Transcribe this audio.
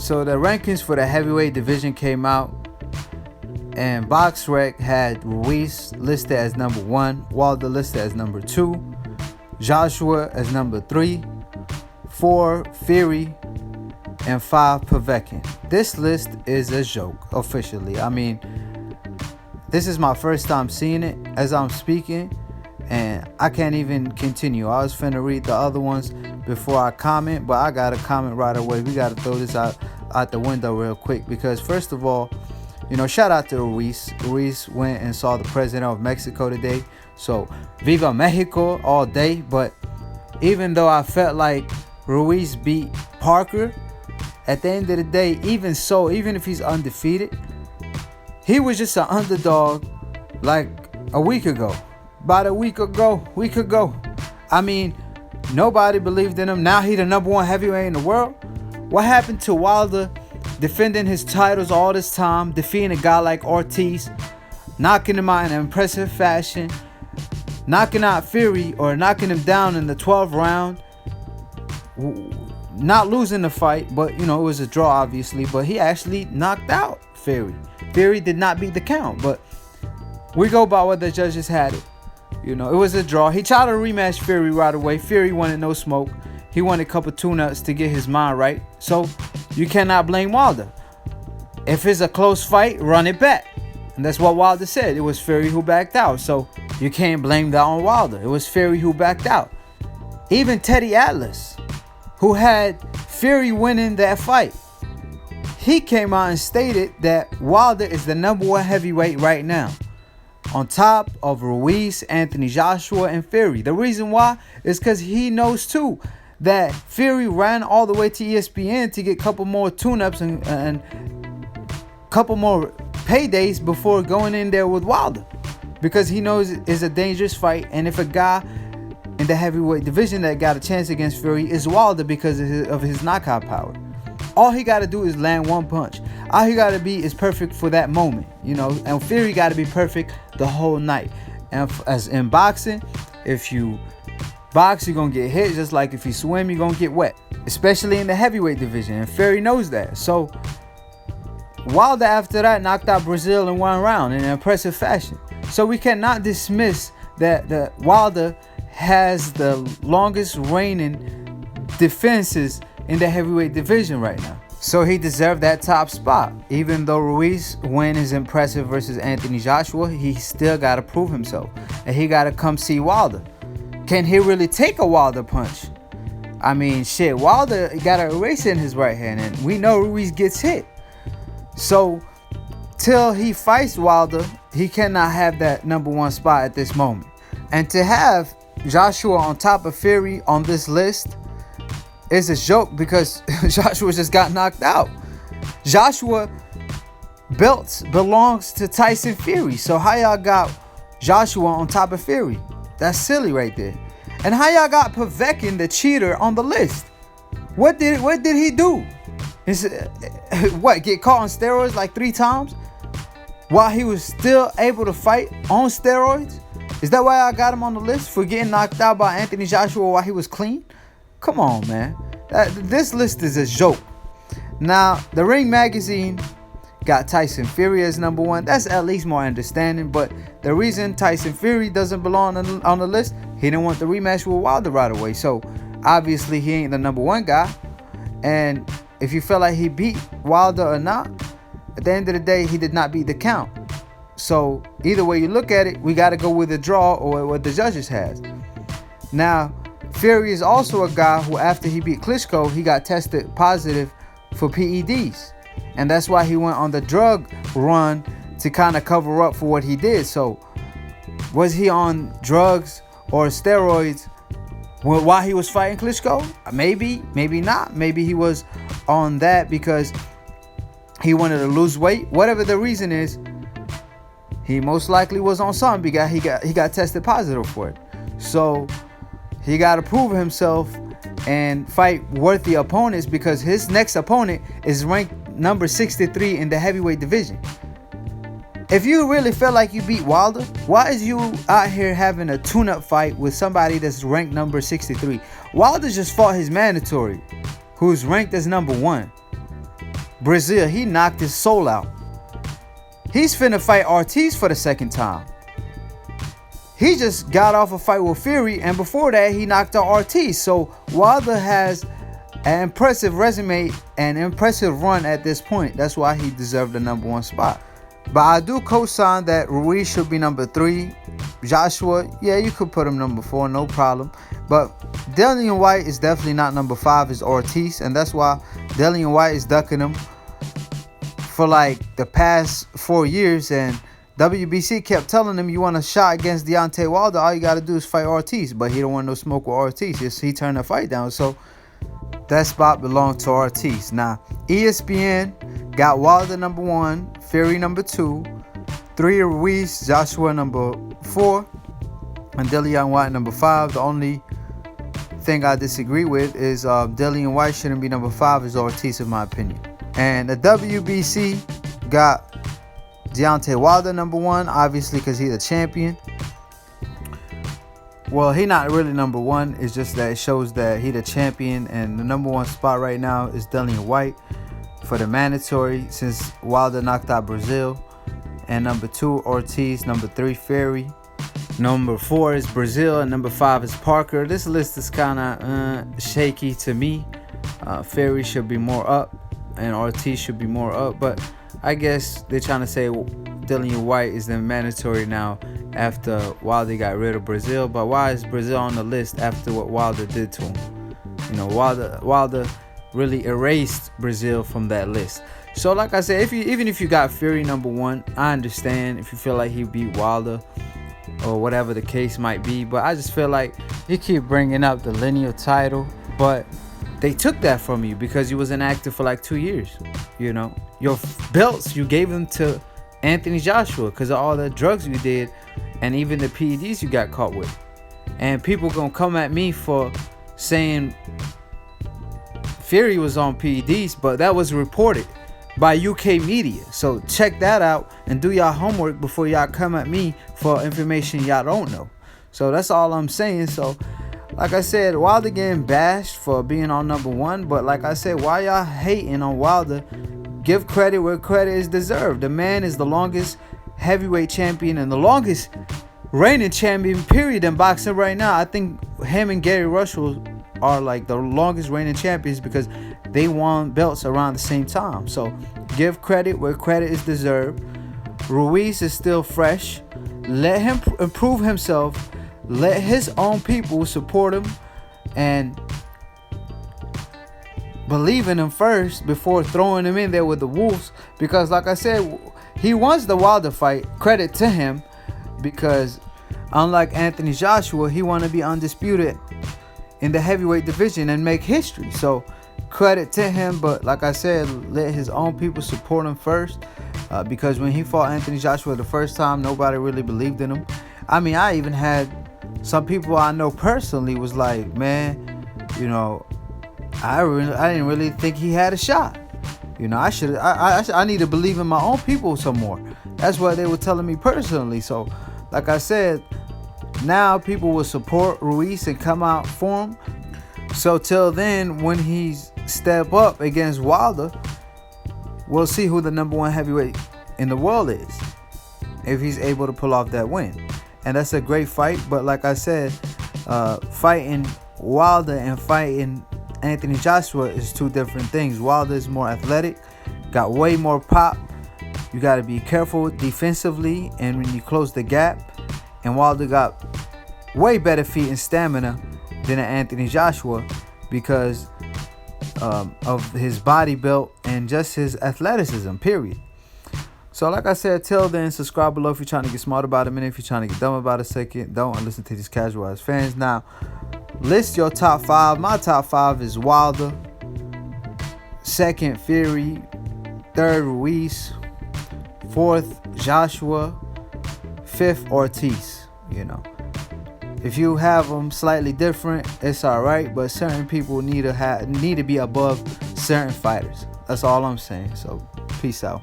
So the rankings for the heavyweight division came out, and BoxRec had Ruiz listed as number 1, Wilder listed as number 2, Joshua as number 3, 4 Fury, and 5 Povetkin. This list is a joke officially. I mean, this is my first time seeing it as I'm speaking, and I can't even continue. I was finna read the other ones before I comment, but I gotta comment right away. We gotta throw this out the window real quick, because first of all, shout out to Ruiz. Ruiz went and saw the president of Mexico today. So, Viva Mexico all day. But even though I felt like Ruiz beat Parker, at the end of the day, even if he's undefeated, he was just an underdog like a week ago. About a week ago. I mean, nobody believed in him. Now he's the number 1 heavyweight in the world. What happened to Wilder defending his titles all this time, defeating a guy like Ortiz, knocking him out in an impressive fashion, knocking out Fury or knocking him down in the 12th round, not losing the fight, but it was a draw obviously, but he actually knocked out Fury. Fury did not beat the count, but we go by what the judges had it. It was a draw. He tried to rematch Fury right away. Fury wanted no smoke. He wanted a couple tune-ups to get his mind right. So you cannot blame Wilder. If it's a close fight, run it back. And that's what Wilder said. It was Fury who backed out. So you can't blame that on Wilder. It was Fury who backed out. Even Teddy Atlas, who had Fury winning that fight, he came out and stated that Wilder is the number 1 heavyweight right now, on top of Ruiz, Anthony Joshua, and Fury. The reason why is because he knows too that Fury ran all the way to ESPN to get a couple more tune-ups and couple more paydays before going in there with Wilder, because he knows it's a dangerous fight. And if a guy in the heavyweight division that got a chance against Fury is Wilder because of his knockout power, all he got to do is land one punch. All he got to be is perfect for that moment, and Fury got to be perfect the whole night. And as in boxing, if you box, you're going to get hit, just like if you swim, you're going to get wet, especially in the heavyweight division, and Fury knows that. So Wilder after that knocked out Brazil in 1 round in an impressive fashion. So we cannot dismiss that Wilder has the longest reigning defenses in the heavyweight division right now. So he deserved that top spot. Even though Ruiz win is impressive versus Anthony Joshua, he still got to prove himself. And he got to come see Wilder. Can he really take a Wilder punch? I mean, shit, Wilder got an eraser in his right hand, and we know Ruiz gets hit. So till he fights Wilder, he cannot have that number 1 spot at this moment. And to have Joshua on top of Fury on this list is a joke, because Joshua just got knocked out. Joshua belt belongs to Tyson Fury. So how y'all got Joshua on top of Fury? That's silly right there. And how y'all got Povetkin, the cheater, on the list? What did he do? Get caught on steroids like 3 times while he was still able to fight on steroids? Is that why I got him on the list, for getting knocked out by Anthony Joshua while he was clean? Come on, man. This list is a joke. Now, the Ring Magazine got Tyson Fury as number 1. That's at least more understanding. But the reason Tyson Fury doesn't belong on the list, he didn't want the rematch with Wilder right away. So, obviously, he ain't the number 1 guy. And if you feel like he beat Wilder or not, at the end of the day, he did not beat the count. So, either way you look at it, we got to go with the draw or what the judges has. Now, Fury is also a guy who, after he beat Klitschko, he got tested positive for PEDs. And that's why he went on the drug run to kind of cover up for what he did. So, was he on drugs or steroids while he was fighting Klitschko? Maybe, maybe not. Maybe he was on that because he wanted to lose weight. Whatever the reason is, he most likely was on something because he got tested positive for it. So he got to prove himself and fight worthy opponents, because his next opponent is ranked number 63 in the heavyweight division. If you really feel like you beat Wilder, why is you out here having a tune-up fight with somebody that's ranked number 63? Wilder just fought his mandatory, who's ranked as number 1. Brazil. He knocked his soul out. He's finna fight Ortiz for the second time. He just got off a fight with Fury, and before that, he knocked out Ortiz. So Wilder has an impressive resume and impressive run at this point. That's why he deserved the number 1 spot. But I do co-sign that Ruiz should be number 3. Joshua, yeah, you could put him number 4, no problem. But Dillian Whyte is definitely not number 5 is Ortiz, and that's why Dillian Whyte is ducking him for like the past 4 years. And WBC kept telling him, you want a shot against Deontay Wilder, all you got to do is fight Ortiz. But he don't want no smoke with Ortiz. He turned the fight down. So that spot belonged to Ortiz. Now, ESPN got Wilder number 1, Fury number 2, 3 Ruiz, Joshua number 4, and Dillian Whyte number 5. The only thing I disagree with is Dillian Whyte shouldn't be number 5 is Ortiz, in my opinion. And the WBC got Deontay Wilder number 1, obviously because he's the champion. Well, he not really number 1. It's just that it shows that he the champion, and the number 1 spot right now is Dillian Whyte for the mandatory since Wilder knocked out Brazil. And number 2 Ortiz, number 3 Fury, number 4 is Brazil, and number 5 is Parker. This list is kind of shaky to me. Fury should be more up, and Ortiz should be more up, but I guess they're trying to say Dillian Whyte is the mandatory now after Wilder got rid of Brazil. But why is Brazil on the list after what Wilder did to him? You know, Wilder really erased Brazil from that list. So like I said, even if you got Fury number 1, I understand if you feel like he beat Wilder or whatever the case might be. But I just feel like you keep bringing up the lineal title, but they took that from you because you was inactive for like 2 years. You know, your belts, you gave them to Anthony Joshua because of all the drugs you did and even the PEDs you got caught with. And people gonna come at me for saying Fury was on PEDs, but that was reported by UK media. So check that out and do y'all homework before y'all come at me for information y'all don't know. So that's all I'm saying. So like I said, Wilder getting bashed for being on number 1, but like I said, why y'all hating on Wilder? Give credit where credit is deserved. The man is the longest heavyweight champion and the longest reigning champion period in boxing right now. I think him and Gary Russell are like the longest reigning champions because they won belts around the same time. So give credit where credit is deserved. Ruiz is still fresh. Let him improve himself. Let his own people support him and believe in him first before throwing him in there with the Wolves. Because like I said, he wants the Wilder fight. Credit to him, because unlike Anthony Joshua, he want to be undisputed in the heavyweight division and make history. So credit to him, but like I said, let his own people support him first, because when he fought Anthony Joshua the first time, nobody really believed in him. I mean, I even had some people I know personally was like, man, you know, I didn't really think he had a shot. You know, I need to believe in my own people some more. That's what they were telling me personally. So like I said, now people will support Ruiz and come out for him. So till then, when he's step up against Wilder, we'll see who the number 1 heavyweight in the world is, if he's able to pull off that win. And that's a great fight. But like I said, fighting Wilder and fighting Anthony Joshua is 2 different things. Wilder is more athletic, got way more pop. You got to be careful defensively and when you close the gap. And Wilder got way better feet and stamina than Anthony Joshua because of his body build and just his athleticism, period. So like I said, till then, subscribe below if you're trying to get smart about a minute. If you're trying to get dumb about a second, don't listen to these casual ass fans. Now, list your top 5. My top 5 is Wilder, 2nd Fury, 3rd Ruiz, 4th Joshua, 5th Ortiz. You know, if you have them slightly different, it's all right. But certain people need to be above certain fighters. That's all I'm saying. So peace out.